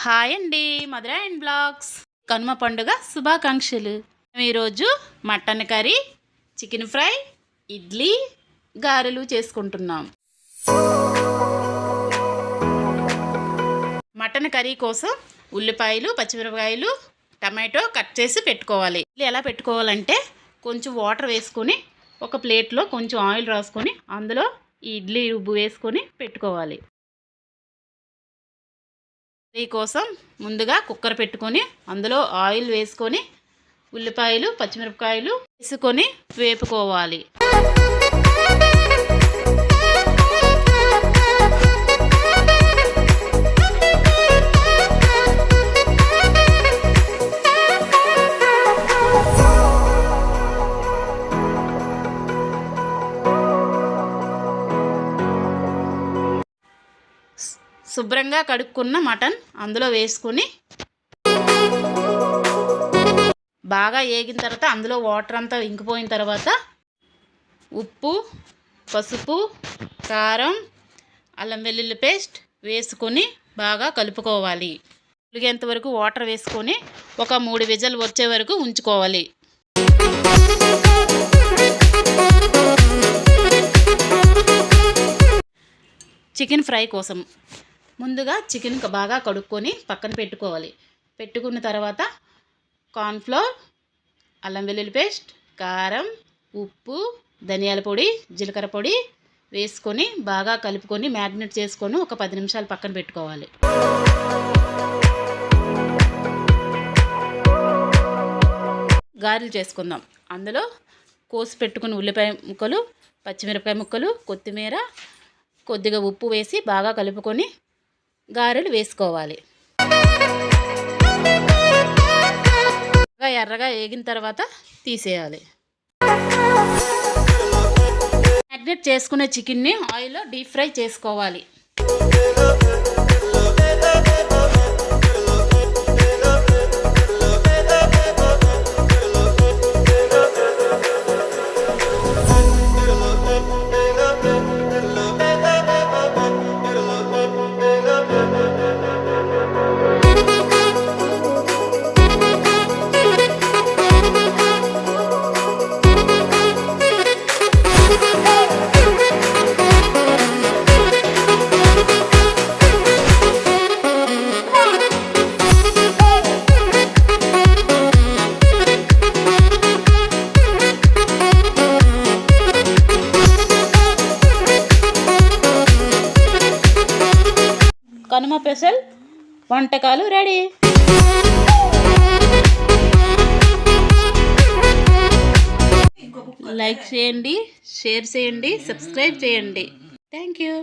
Hi అండి, మధుర and blogs. Kanuma పండుగ శుభాకాంక్షలు. ఈరోజు mutton curry, chicken fry, idli, గారెలు చేసుకుంటున్నాం. మటన్ కర్రీ కోసం ఉల్లిపాయలు, పచ్చిమిరపకాయలు, టమాటో కట్ చేసి పెట్టుకోవాలి. ఇడ్లీ ఎలా పెట్టుకోవాలంటే కొంచెం వాటర్ వేసుకొని ఒక ప్లేట్లో కొంచెం ఆయిల్ రాసుకొని అందులో ఈ ఇడ్లీ రుబ్బు వేసుకొని పెట్టుకోవాలి. కర్రీ కోసం ముందుగా కుక్కర్ పెట్టుకొని అందులో ఆయిల్ వేసుకొని ఉల్లిపాయలు, పచ్చిమిరపకాయలు వేసుకొని వేపుకోవాలి. శుభ్రంగా కడుక్కున్న మటన్ అందులో వేసుకొని బాగా వేగిన తర్వాత అందులో వాటర్ అంతా ఇంకిపోయిన తర్వాత ఉప్పు, పసుపు, కారం, అల్లం వెల్లుల్లి పేస్ట్ వేసుకొని బాగా కలుపుకోవాలి. ఉడికేంత వరకు వాటర్ వేసుకొని ఒక 3 విజిల్ వచ్చే వరకు ఉంచుకోవాలి. చికెన్ ఫ్రై కోసం ముందుగా చికెన్ బాగా కడుక్కొని పక్కన పెట్టుకోవాలి. పెట్టుకున్న తర్వాత కార్న్ఫ్లోర్, అల్లం వెల్లుల్లి పేస్ట్, కారం, ఉప్పు, ధనియాల పొడి, జీలకర్ర పొడి వేసుకొని బాగా కలుపుకొని మ్యారినేట్ చేసుకొని ఒక 10 నిమిషాలు పక్కన పెట్టుకోవాలి. గారెలు చేసుకుందాం. అందులో కోసి పెట్టుకుని ఉల్లిపాయ ముక్కలు, పచ్చిమిరపకాయ ముక్కలు, కొత్తిమీర, కొద్దిగా ఉప్పు వేసి బాగా కలుపుకొని గారెలు వేసుకోవాలి. ఎర్రగా వేగిన తర్వాత తీసేయాలి. మ్యారినేట్ చేసుకునే చికెన్ని ఆయిల్లో డీప్ ఫ్రై చేసుకోవాలి. కనుమ స్పెషల్ వంటకాలు రెడీ. లైక్ చేయండి, షేర్ చేయండి, సబ్స్క్రైబ్ చేయండి. Thank you.